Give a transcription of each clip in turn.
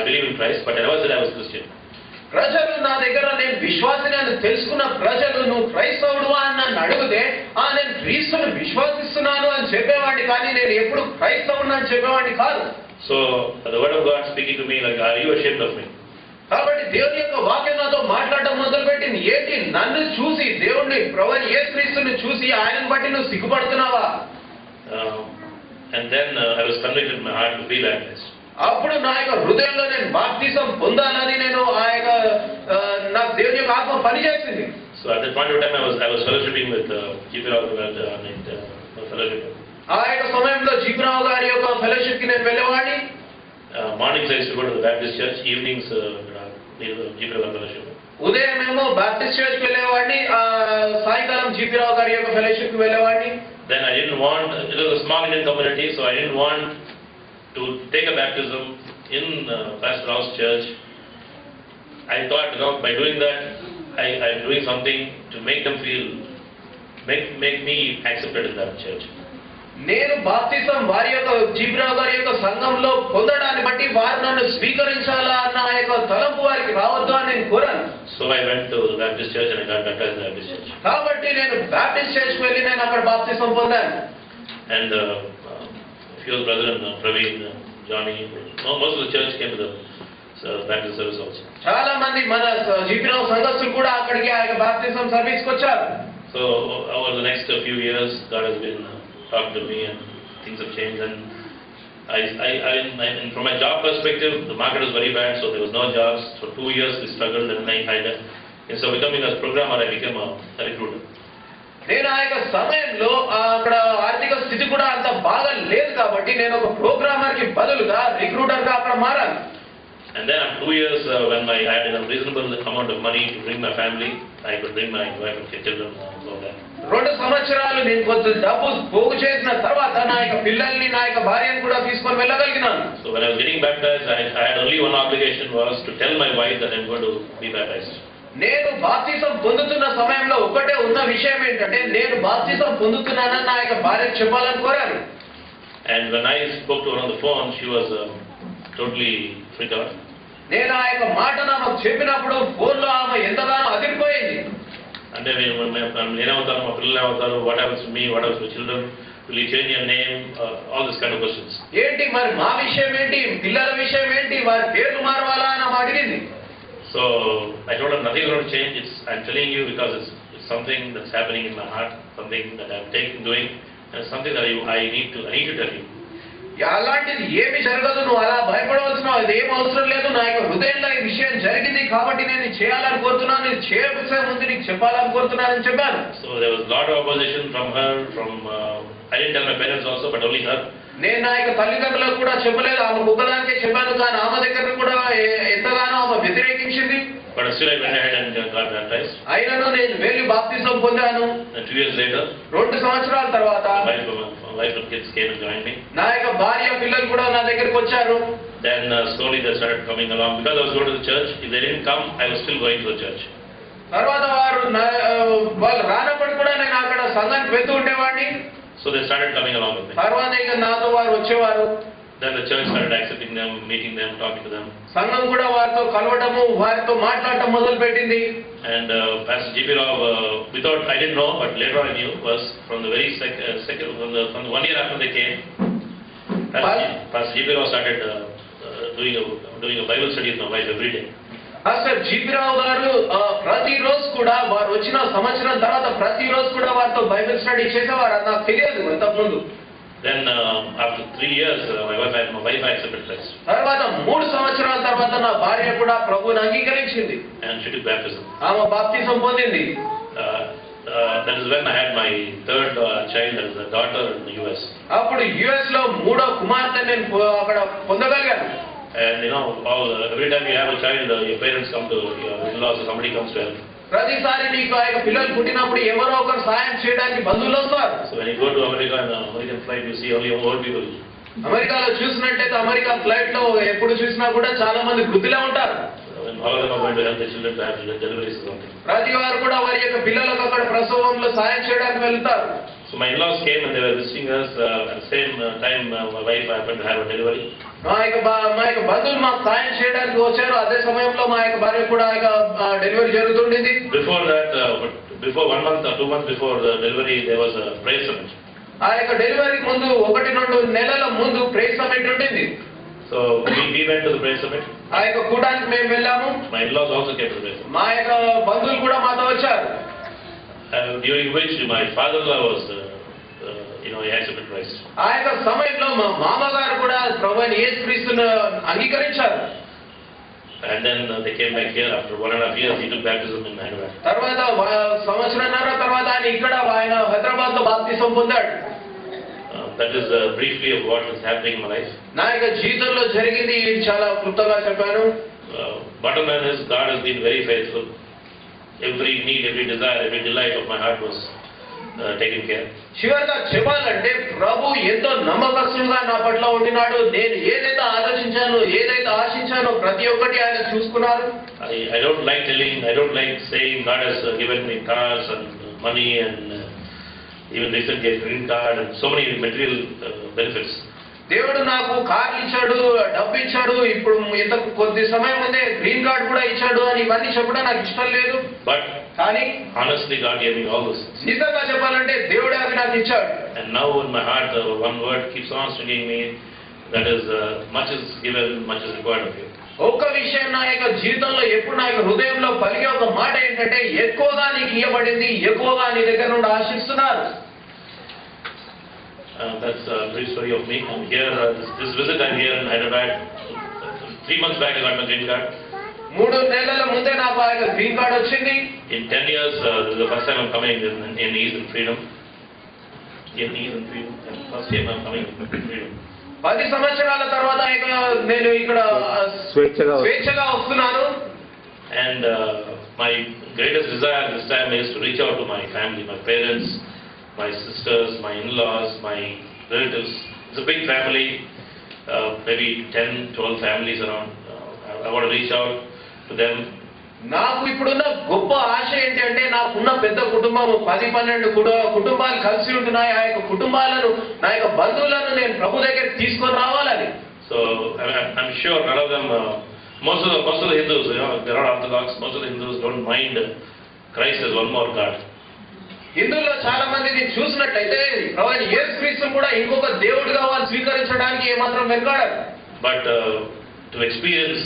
I believe in Christ, but I never said I was Christian. ప్రజలు నా దగ్గర నేను విశ్వాసిని అని తెలుసుకున్న ప్రజలు నువ్వు క్రైస్తవుడువా అని నన్ను అడిగితే నేను క్రీస్తుని విశ్వసిస్తున్నాను అని చెప్పేవాడిని, కానీ నేను ఎప్పుడు క్రైస్తవుని అని చెప్పేవాడిని కాదు. So the word of God speaking to me like, are you ashamed of me? కాబట్టి దేవుని యొక్క వాక్యం నాతో మాట్లాడటం మొదలుపెట్టింది. ఏంటి, నన్ను చూసి దేవుడిని ప్రభువైన యేసుక్రీస్తుని చూసి ఆయనను బట్టి నువ్వు సిగ్గుపడుతున్నావా? And then I was convicted in my heart to be baptized. అప్పుడు నా యొక్క హృదయంలో నేను బాప్తిసం పొందాలని నేను నాకు దేవుని యొక్క ఆత్మ పనిచేసింది. So at that point of time I was fellowshipping with G.P. Rao fellowship. ఆ యొక్క సమయంలో G.P. Rao గారి యొక్క ఫెలోషిప్ కి నేను వెళ్ళేవాడిని. Mornings I used to go to the Baptist church, evenings G.P. Rao fellowship. ఉదయం ఏమో బాప్టిస్ట్ చర్చ్ కి వెళ్ళేవాడిని, సాయంకాలం G.P. Rao గారి యొక్క ఫెలోషిప్ కి వెళ్ళేవాడిని. Then I didn't want, it was a small Indian community, so I didn't want to take a baptism in Pastor Rao's church. I thought, by doing that, I'm doing something to make them feel, make me accepted in that church. నేను బాప్తిసం వారి యొక్క G.P. Rao గారి యొక్క సంఘంలో పొందడాన్ని బట్టి వారు నన్ను స్వీకరించాలా అన్న ఆ యొక్క తలంపు వారికి రావద్దు అని నేను కోరాను. So I went to the Baptist church and I got baptized in the Baptist church. కాబట్టి నేను బాప్టిస్ట్ చర్చ్ కి వెళ్ళి నేను అక్కడ బాప్తిసం పొందాను. And few of the brethren, Praveen, Johnny, most of the church came to the Baptist service also. చాలా మంది మన G.P. Rao సంఘస్థులు కూడా అక్కడికి ఆ యొక్క బాప్తిసం సర్వీస్ కి వచ్చారు. So over the next few years, God has been talking to me and things have changed. And and from my job perspective, the market was very bad, so there was no jobs. For 2 years we struggled, and instead of becoming a programmer, I became a recruiter. నేను ఆ యొక్క సమయంలో అక్కడ ఆర్థిక స్థితి కూడా అంత బాగా లేదు కాబట్టి నేను ఒక ప్రోగ్రామర్ కి బదులుగా రిక్రూటర్ గా అక్కడ మారాను. And then after 2 years, when I had a reasonable amount of money to bring my family, I could bring my wife and children over there. 2 సంవత్సరాలు నేను కొంత డబ్బు పోగు చేసిన తర్వాత నా యొక్క పిల్లల్ని నా యొక్క భార్యను కూడా తీసుకొని వెళ్ళగలిగినాను. So when I was getting baptized, I had only one obligation, was to tell my wife that I'm going to be baptized. నేను బాప్తిసం పొందుతున్న సమయంలో ఒకటే ఉన్న విషయం ఏంటంటే నేను బాప్తిసం పొందుతున్నానని నా యొక్క భార్యకు చెప్పాలని కోరాను. And when I spoke to her on the phone, she was totally freaked out. నేను ఆ యొక్క మాట నాకు చెప్పినప్పుడు ఫోన్లో ఆమె ఎంతగానో అదిరిపోయింది. అంటే నేనేమవుతాను, మా పిల్లలు ఏమవుతారు, what happens to me, what happens to children, will you change your name, all this kind of questions. ఏంటి మరి మా విషయం ఏంటి, పిల్లల విషయం ఏంటి, వారి పేర్లు మారవాలా అని ఆమె అడిగింది. So I told her nothing is going to change. I'm telling you because it's something that's happening in my heart, something that I'm doing, and it's something that I need to tell you. అలాంటిది ఏమి జరగదు, నువ్వు అలా భయపడవలసిన అది ఏం అవసరం లేదు, నా యొక్క హృదయంలో ఈ విషయం జరిగింది కాబట్టి నేను చేయాలని కోరుతున్నాను, నేను చేయవలసిన ముందు నీకు చెప్పాలని కోరుతున్నానని చెప్పాను. So there was a lot of opposition from her, I didn't tell my parents also, but only her. నేను నా యొక్క తల్లిదండ్రులకు కూడా చెప్పలేదు, ఆమె ఒక్కదానికే చెప్పాను, కానీ ఆమె దగ్గర కూడా ఎంతగానో ఆమె వ్యతిరేకించింది. But still I went ahead and got baptized. అయినను నేను వెళ్ళి బాప్తిసం పొందాను. And 2 years later, 2 సంవత్సరాల తర్వాత my wife and kids came and joined me. నా యొక్క భార్య పిల్లలు కూడా నా దగ్గరికి వచ్చారు. Then slowly they started coming along because I was going to the church. If they didn't come, I was still going to the church. తర్వాత వాళ్ళు రానప్పుడు కూడా నేను అక్కడ సంఘానికి వెళ్తూ ఉండేవాడిని. So they started coming along with me. తర్వాత ఇక నాతో వారు వచ్చేవారు. Then the church started accepting them, meeting them, talking to them. సంఘం కూడా వారితో కలవటము, వారితో మాట్లాడటం మొదలు పెట్టింది. And Pastor G.P. Rao, I didn't know, but later on I knew, was from the very second, from the 1 year after they came, Pastor G.P. Rao started doing a Bible study with my wife every day. Pastor G.P. Rao గారు ప్రతిరోజు కూడా వారు వచ్చిన సంవత్సరం తర్వాత ప్రతిరోజు కూడా వారితో బైబిల్ స్టడీ చేసేవారు. అది నాకు తెలియదు ఇంతకుముందు. Then after 3 years, my wife accepted Christ. తర్వాత 3 సంవత్సరాల తర్వాత నా భార్య కూడా ప్రభువుని అంగీకరించింది. And she took baptism. ఆమె బాప్తిసం పొందింది. That is when I had my third child as a daughter in the US. అప్పుడు US లో 3వ కుమార్తె నేను అక్కడ పొందగలిగాను. And every time you have a child, your parents come to, your in-laws, or somebody comes to help. ప్రతిసారి నీకు ఆ యొక్క పిల్లలు పుట్టినప్పుడు ఎవరో ఒకరు సాయం చేయడానికి బంధువులు వస్తారు. So when you go to America in an American flight, you see only old people. అమెరికాలో చూసినట్టయితే అమెరికా ఫ్లైట్ లో ఎప్పుడు చూసినా కూడా చాలా మంది వృద్ధులే ఉంటారు. All of them are going to help the children to have deliveries or something. ప్రతి వారు కూడా వారి యొక్క పిల్లలకు అక్కడ ప్రసవంలో సాయం చేయడానికి వెళ్తారు. So my in-laws came and they were visiting us. At the same time, my wife happened to have a delivery. మా యొక్క బంధువులు మాకు సాయం చేయడానికి వచ్చారు. అదే సమయంలో మా యొక్క భార్య కూడా delivery జరుగుతుండింది. Before that, before 1 month or 2 months before the delivery, there was a prayer summit. ఆ యొక్క డెలివరీకి ముందు 1-2 నెలల ముందు ప్రేయర్ సమిట్ ఉండింది. So we went to the prayer summit. ఆ యొక్క కూటానికి మేము వెళ్ళాము. My in-laws also came to the prayer summit. మా యొక్క బంధువులు కూడా మాతో వచ్చారు. During which my father-in-law was, he accepted Christ. ఆ యొక్క సమయంలో మా మామగారు కూడా ప్రభువైన యేసుక్రీస్తును అంగీకరించారు. And then they came back here after 1.5 years. He took baptism in Hyderabad. తర్వాత సంవత్సరంన్నర తర్వాత ఆయన హైదరాబాద్ లో బాప్తిసం పొందాడు. That is briefly of what is happening in my life. నా యొక్క జీవితంలో జరిగింది చాలా క్లుప్తంగా చెప్పాను. Bottom line is God has been very faithful. Every need, every desire, every delight of my heart was taken care. చివరిగా చెప్పాలంటే ప్రభు ఎంతో నమ్మకస్తుడుగా నా పట్ల ఉండినాడు. నేను ఏదైతే ఆలోచించానో, ఏదైతే ఆశించానో ప్రతి ఒక్కటి ఆయన చూసుకున్నారు. I don't like saying God has given me cars and money and even recently a green card and so many material benefits. దేవుడు నాకు కార్లు ఇచ్చాడు, డబ్బు ఇచ్చాడు, ఇప్పుడు ఇంత కొద్ది సమయం ముందే గ్రీన్ కార్డ్ కూడా ఇచ్చాడు అని ఇవన్నీ చెప్పడం నాకు ఇష్టం లేదు. But కానీ honestly, God gave me all those things. నిజంగా చెప్పాలంటే దేవుడే అవి నాకు ఇచ్చాడు. And now in my heart, one word keeps on stinging me. That is, much is given, much is required of you. ఒక్క విషయం నా యొక్క జీవితంలో ఎప్పుడు నా యొక్క హృదయంలో పలిగే ఒక మాట ఏంటంటే, ఎక్కువగా నీకు ఇవ్వబడింది, ఎక్కువగా నీ దగ్గర నుండి ఆశిస్తున్నారు. That's a brief story of me. I'm here, this visit I'm here in Hyderabad. 3 months back I got my green card. 3 నెలల ముందే నాకు ఆ యొక్క గ్రీన్ కార్డ్ వచ్చింది. In 10 years, this is the first time I'm coming in Ease and Freedom. In Ease and Freedom. And first time I'm coming in Freedom. 10 సంవత్సరాల తర్వాత నేను ఇక్కడ స్వేచ్ఛగా వస్తున్నాను. And my greatest desire this time is to reach out to my family, my parents, my sisters, my in-laws, my relatives. It's a big family, maybe 10-12 families around. I want to reach out to them. నాకు ఇప్పుడున్న గొప్ప ఆశ ఏంటంటే, నాకున్న పెద్ద కుటుంబం 10-12 కుటుంబాలు కలిసి ఉంటున్నాయి. ఆ యొక్క కుటుంబాలను, నా యొక్క బంధువులను నేను ప్రభు దగ్గర తీసుకొని రావాలని. So I'm sure none of them, most of the Hindus, they're not Orthodox. Most of the Hindus don't mind Christ as one more God. హిందువుల్లో చాలా మందిని చూసినట్లయితే ప్రభువైన యేసుక్రీస్తును కూడా ఇంకొక దేవుడిగా వాళ్ళు స్వీకరించడానికి ఏమాత్రం వెనుకాడరు. But to experience,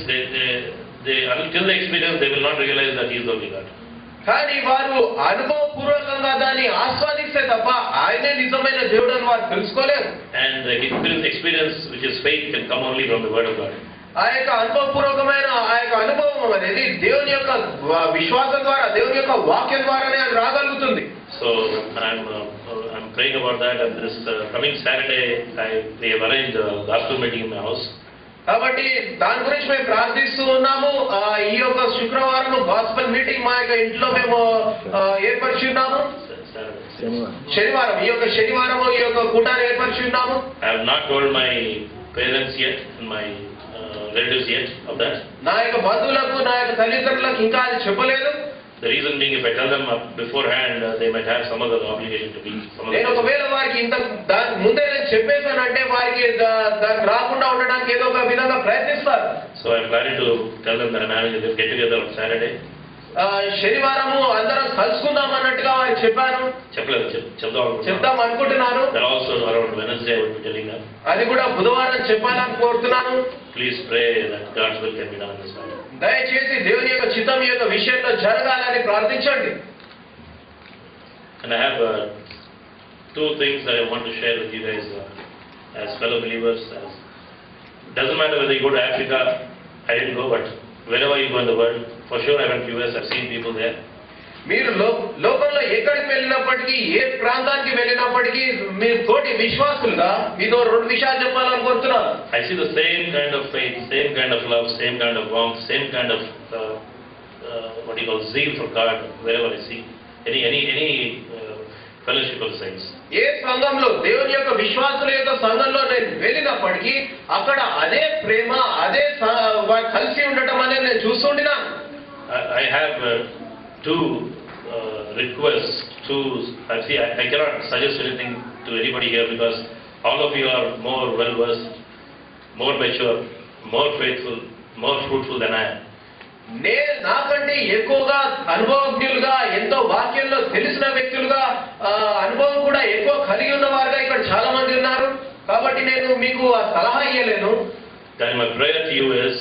they until they experience, they will not realize that He is the only God. కానీ వారు అనుభవపూర్వకంగా దాన్ని ఆస్వాదిస్తే తప్ప ఆయనే నిజమైన దేవుడు అని వారు తెలుసుకోలేరు. And the experience which is faith can come only from the Word of God. ఆ యొక్క అనుభవపూర్వకమైన ఆ యొక్క అనుభవం అనేది దేవుని యొక్క విశ్వాసం ద్వారా, దేవుని యొక్క వాక్యం ద్వారానే అది రాగలుగుతుంది. So I'm praying about that, and this coming Saturday we have arranged a gospel meeting in my house. కాబట్టి దాని గురించి మేము ప్రార్థిస్తూ ఉన్నాము. ఈ యొక్క శుక్రవారం గాస్పెల్ మీటింగ్ మా యొక్క ఇంట్లో మేము ఏర్పరిచి ఉన్నాము. శనివారం ఈ యొక్క కూటాన్ని ఏర్పరిచి ఉన్నాము. I have not told my parents yet and my relatives yet of that. నా యొక్క బంధువులకు, నా యొక్క తల్లిదండ్రులకు ఇంకా అది చెప్పలేదు. The reason being, if I tell them beforehand, they might have some other obligation to be. నేను ఒకవేళ వారికి దాని ముందే నేను చెప్పేశానంటే వారికి దానికి రాకుండా ఉండడానికి ఏదో ఒక విధంగా ప్రయత్నిస్తారు. So I'm planning to tell them that I'm having a get together on Saturday. శనివారము అందరం కలుసుకుందాం అన్నట్టుగా వారికి చెప్పాను. చెప్దాం అనుకుంటున్నాను. Also around Wednesday I will be telling them. అది కూడా బుధవారం చెప్పాలని కోరుతున్నాను. Please pray that God's will can be done in this matter. దయచేసి దేవుని యొక్క చిత్తం యొక్క విషయంలో జరగాలని ప్రార్థించండి. And I have 2 things that I want to share with you guys as fellow believers. Doesn't matter whether you go to Africa, I didn't go, but wherever you go in the world, for sure I went to US, I've seen people there. మీరు లోకంలో ఎక్కడికి వెళ్ళినప్పటికీ, ఏ ప్రాంతానికి వెళ్ళినప్పటికీ మీరు తోటి విశ్వాసులుగా మీతో 2 విషయాలు చెప్పాలని కోరుతున్నాను. I see the same kind of faith, same kind of love, same kind of warmth, same kind of what you call zeal for God wherever I see any fellowship of saints. ఏ సంఘంలో, దేవుని యొక్క విశ్వాసుల యొక్క సంఘంలో నేను వెళ్ళినప్పటికీ అక్కడ అదే ప్రేమ, అదే కలిసి ఉండటం అనేది నేను చూస్తుండినాను. I have 2 requests. I cannot suggest anything to anybody here because all of you are more well versed more mature, more faithful, more fruitful than I am. నాకంటే ఎక్కువగా అనుభవజ్ఞులుగా, ఎంతో వాక్యంలో తెలిసిన వ్యక్తులుగా, అనుభవం కూడా ఎక్కువ కలిగి ఉన్న వారుగా ఇక్కడ చాలా మంది ఉన్నారు. కాబట్టి నేను మీకు ఆ సలహా ఇయ్యలేను. Then my prayer to you is,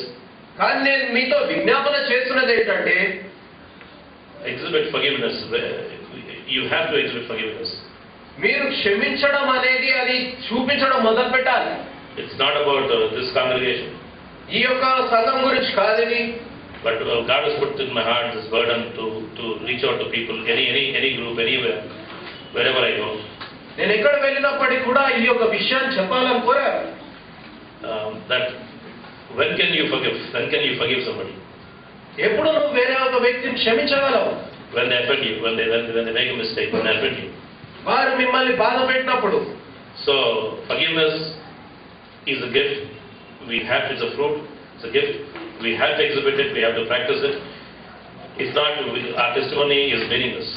కానీ నేను మీతో విజ్ఞాపన చేస్తున్నది ఏంటంటే, exhibit forgiveness. You have to exhibit forgiveness. మీరు క్షమించడం అనేది అది చూపించడం మొదలు పెట్టాలి. It's not about this congregation. ఈ యొక్క సంఘం గురించి కాదని, but God has put in my heart this burden to reach out to people, any group, anywhere, wherever I go. నేను ఎక్కడ వెళ్ళినప్పటికీ కూడా ఈ యొక్క విషయాన్ని చెప్పాలని కోరారు. That when can you forgive somebody? ఎప్పుడు నువ్వు వేరే ఒక వ్యక్తిని క్షమించగలవు? When they offend you, when they make a mistake, when they offend you. వారు మిమ్మల్ని బాధ పెట్టినప్పుడు. So forgiveness is a gift. It's a fruit. It's a gift. We have to exhibit it. We have to practice it. If not, our testimony is meaningless.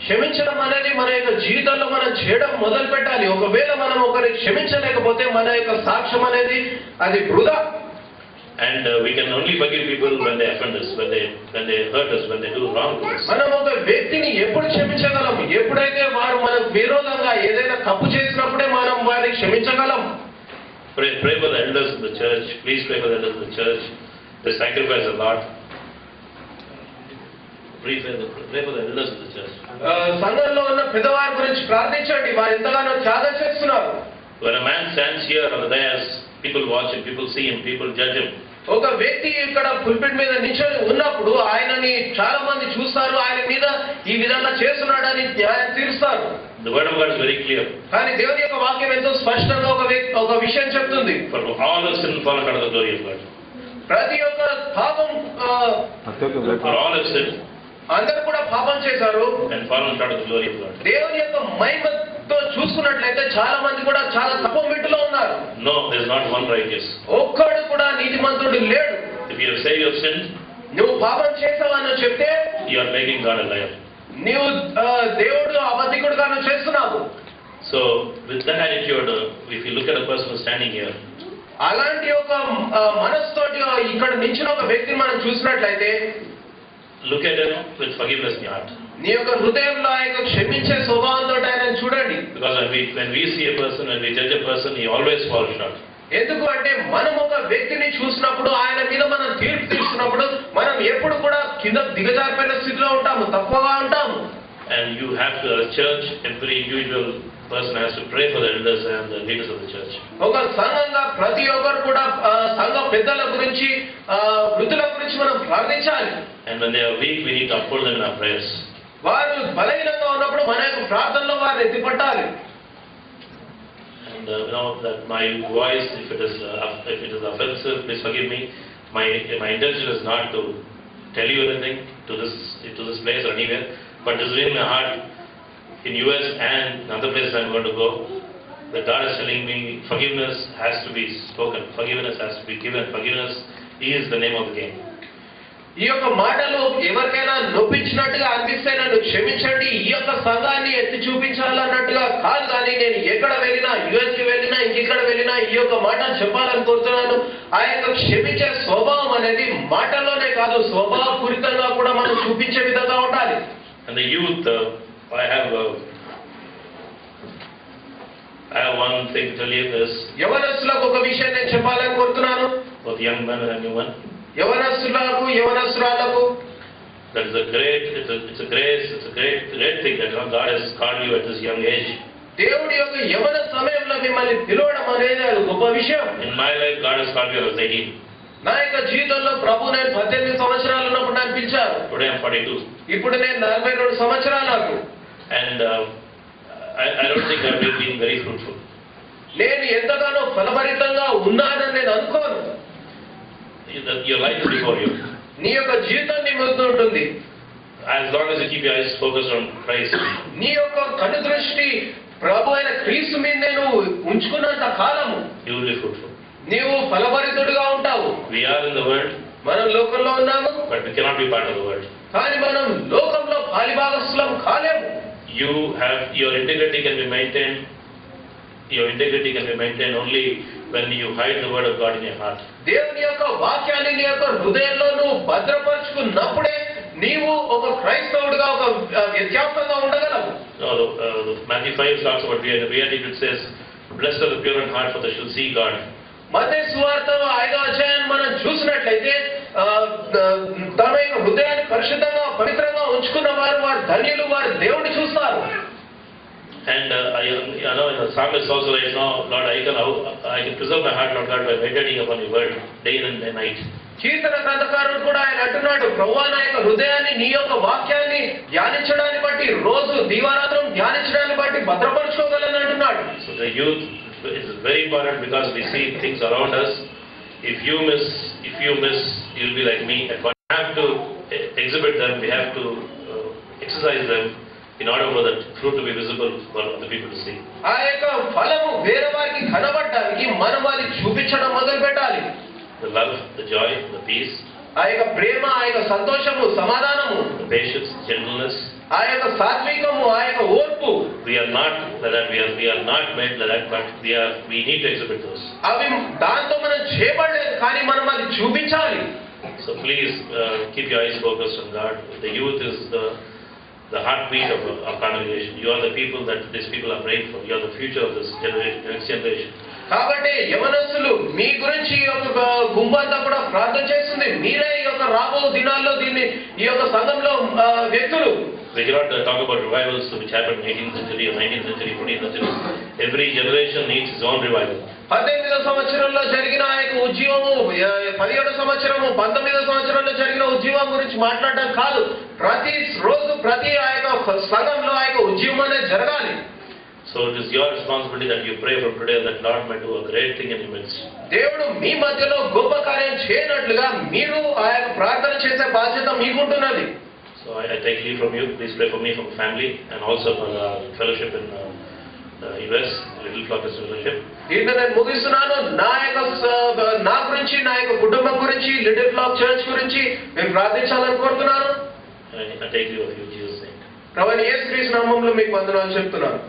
క్షమించడం అనేది మన యొక్క జీవితంలో మనం చేయడం మొదలు పెట్టాలి. ఒకవేళ మనం ఒకరిని క్షమించలేకపోతే మన యొక్క సాక్ష్యం అనేది అది వృధా. And we can only forgive people when they offend us, when they hurt us, when they do wrong to us. మనం ఒక వ్యక్తిని ఎప్పుడు క్షమించగలం? ఎప్పుడైతే వారు మనకు విరోధంగా ఏదైనా తప్పు చేసినప్పుడే మనం వారిని క్షమించగలం. Pray for the elders in the church. Please pray for the elders in the church. They sacrifice a lot. Pray for the elders in the church. సంఘంలో ఉన్న పెద్దవారి గురించి ప్రార్థించండి. వారు ఎంతగానో త్యాగం చేస్తున్నారు. When a man stands here on the dais, people watch him, people see him, people judge him. ఒక వ్యక్తి ఇక్కడ పుల్పిట్ మీద నిల్చొని ఉన్నప్పుడు ఆయనని చాలా మంది చూస్తారు, ఆయన మీద ఈ విధంగా చేస్తున్నాడని న్యాయం తీరుస్తారు. The word of God is very clear. కానీ దేవుని యొక్క వాక్యం ఎంతో స్పష్టంగా ఒక విషయం చెప్తుంది. For all have sinned and fallen short of the glory of God. ప్రతి ఒక్క పాపం, for all have sinned, అందరూ కూడా పాపం చేశారు and fallen short of the glory of God. దేవుని యొక్క మహిమతో చూసుకున్నట్లయితే చాలా మంది కూడా చాలా తక్కువ మెట్టులో ఉన్నారు. No, there is not one righteous. ఒక్కడు కూడా నీతిమంతుడు లేడు. If you say you have sinned, నువ్వు పాపం చేసావని చెప్తే you are making God a liar. నీవు దేవుడు అబద్ధికుడుగా నువ్వు చేస్తున్నావు. So with that attitude, if you look at a person who is standing here, అలాంటి ఒక మనస్సుతోటి ఇక్కడ నించిన ఒక వ్యక్తిని మనం చూసినట్లయితే, look at him with forgiveness in your heart. నీ యొక్క హృదయంలో ఆయన క్షమించే స్వభావంతో ఆయన చూడండి. Because when we see a person, when we judge a person, he always falls short. ఎందుకు అంటే మనం ఒక వ్యక్తిని చూసినప్పుడు, ఆయన మీద మనం తీర్పు తీస్తున్నప్పుడు మనం ఎప్పుడు కూడా కింద దిగజారిపోయిన స్థితిలో ఉంటాము, తక్కువగా ఉంటాము. And you have to, as a church, every individual person has to pray for the elders and the leaders of the church. ఒక సంఘంగా ప్రతి ఒక్కరు కూడా సంఘ పెద్దల గురించి, వృద్ధుల గురించి మనం ప్రార్థించాలి. And when they are weak, we need to uphold them in our prayers. వారు బలహీనంగా ఉన్నప్పుడు మన యొక్క ప్రార్థనలో వారిని ఎత్తిపట్టాలి. And that my voice, if it is offensive, please forgive me. My intention is not to tell you anything to this place or anywhere, but this is in my heart. In US and other places I'm going to go, that God is telling me forgiveness has to be spoken, forgiveness has to be given, forgiveness is the name of the game. ఈ యొక్క మాటలు ఎవరికైనా నొప్పించినట్టుగా అనిపిస్తే నన్ను క్షమించండి, ఈ యొక్క సంఘాన్ని ఎత్తి చూపించాలన్నట్టుగా కాదు. కానీ నేను ఎక్కడ వెళ్ళినా, యుఎస్కి వెళ్ళినా, ఇంకెక్కడ వెళ్ళినా ఈ యొక్క మాటలు చెప్పాలని కోరుతున్నాను. ఆ యొక్క క్షమించే స్వభావం అనేది మాటల్లోనే కాదు, స్వభావపూరితంగా కూడా మనం చూపించే విధంగా ఉండాలి. And the youth, I have one thing to tell you is, యవనస్తులకు ఒక విషయం నేను చెప్పాలని కోరుతున్నాను. both young men and young women. యవనస్తులకు, యవనస్తురాలకు, that is a great, it's a great thing that God has called you at this young age. దేవుడి యొక్క యవన సమయంలో మిమ్మల్ని పిలవడం అనేది గొప్ప విషయం. In my life, God has called me when I was 18. నా యొక్క జీవితంలో ప్రభు నేను 18 సంవత్సరాలు ఉన్నప్పుడు నన్ను పిలిచారు. Today I'm 42. ఇప్పుడు నేను 42 సంవత్సరాలు నాకు. And I don't think I've been very fruitful. నేను ఎంతగానో ఫలభరితంగా ఉన్నానని నేను అనుకోను. Your life is before you. నీ యొక్క జీవితం నీ ముందు ఉంటుంది. As long as you keep your eyes focused on Christ, నీ యొక్క కన్ను దృష్టి ప్రభు అయిన క్రీస్తు మీద నేను ఉంచుకున్నంత కాలము you will be fruitful. నీవు ఫలభరితుడిగా ఉంటావు. We are in the world, మనం లోకంలో ఉన్నాము, but we cannot be part of the world. కానీ మనం లోకంలో పాలిభాగస్తులం కాలేము. Your integrity can be maintained. Your integrity can be maintained only when you hide the word of God in your heart. దేవుని యొక్క వాక్యాన్ని నీ యొక్క హృదయంలో నువ్వు భద్రపరుచుకున్నప్పుడే నీవు ఒక క్రైస్తవుడిగా ఒక వ్యత్యాసంగా ఉండగలవు. Matthew 5 talks about reality. It says, "Blessed are the pure in heart, for they shall see God." మత్తయి సువార్త 5వ అధ్యాయాన్ని మనం చూసినట్లయితే తమ యొక్క హృదయాన్ని పరిశుద్ధంగా పవిత్రంగా ఉంచుకున్న వారు ధన్యులు, వారు దేవుని చూస్తారు. And I know in the psalmist also writes, "No, Lord, I can preserve my heart, Lord God, by meditating upon your word day and night." కీర్తన గ్రంథకారుడు కూడా ఆయన అంటున్నాడు, ప్రభువా నా యొక్క హృదయాన్ని నీ యొక్క వాక్యాన్ని ధ్యానించడాన్ని బట్టి, రోజు దీవారాత్రం ధ్యానించడాన్ని బట్టి భద్రపరచుకోగలని అంటున్నాడు. So the youth is very important because we see things around us. If you miss, you'll be like me. We have to exhibit them, we have to exercise them in order for that fruit to be visible for other people to see. ఆ యొక్క ఫలము వేరే వారికి కనబడడానికి మనం అది చూపించడం మొదలు పెట్టాలి. The love, the joy, the peace, ఆ యొక్క ప్రేమ, ఆ యొక్క సంతోషము, సమాధానము, the patience, gentleness, ఆ యొక్క సాత్వికము, ఆ యొక్క ఓర్పు. We are not like that. We are not made like that, but we need to exhibit those. అవి దాంతో మనం చేయబడలేదు, కానీ మనం అది చూపించాలి. So please keep your eyes focused on God. The youth is the heartbeat of our congregation. You are the people that these people are praying for. You are the future of this generation, next generation. కాబట్టి యవనస్తులు మీ గురించి ఈ యొక్క గుంపంతా కూడా ప్రార్థన చేస్తుంది. మీరే ఈ యొక్క రాబో దినాల్లో ఈ యొక్క సంఘంలో వ్యక్తులు. We cannot talk about revivals which happened in 18th century or 19th century, 14th century. Every generation needs its own revival. 18వ సంవత్సరంలో జరిగిన ఆ యొక్క ఉద్యమము, 17వ సంవత్సరము, 19వ సంవత్సరంలో జరిగిన ఉద్యమం గురించి మాట్లాడడం కాదు. ప్రతి రోజు ప్రతి ఆ యొక్క సంఘంలో ఆ యొక్క ఉద్యమం అనేది జరగాలి. So it is your responsibility that you pray from today that Lord may do a great thing in your midst. దేవుడు మీ మధ్యలో గొప్ప కార్యం చేయనట్లుగా మీరు ఆ యొక్క ప్రార్థన చేసే బాధ్యత మీకుంటున్నది. So I take leave from you. Please pray for me, for my family, and also for the fellowship in US, Little Flock Fellowship. దీన్ని నేను ముగిస్తున్నాను. నా గురించి, నా యొక్క కుటుంబం గురించి, లిటిల్ ఫ్లాక్ చర్చ్ గురించి నేను ప్రార్థించాలని కోరుతున్నాను. I take leave of you, Jesus' name. ప్రభువైన యేసుక్రీస్తు నామములో మీకు వందనాలు చెప్తున్నాను.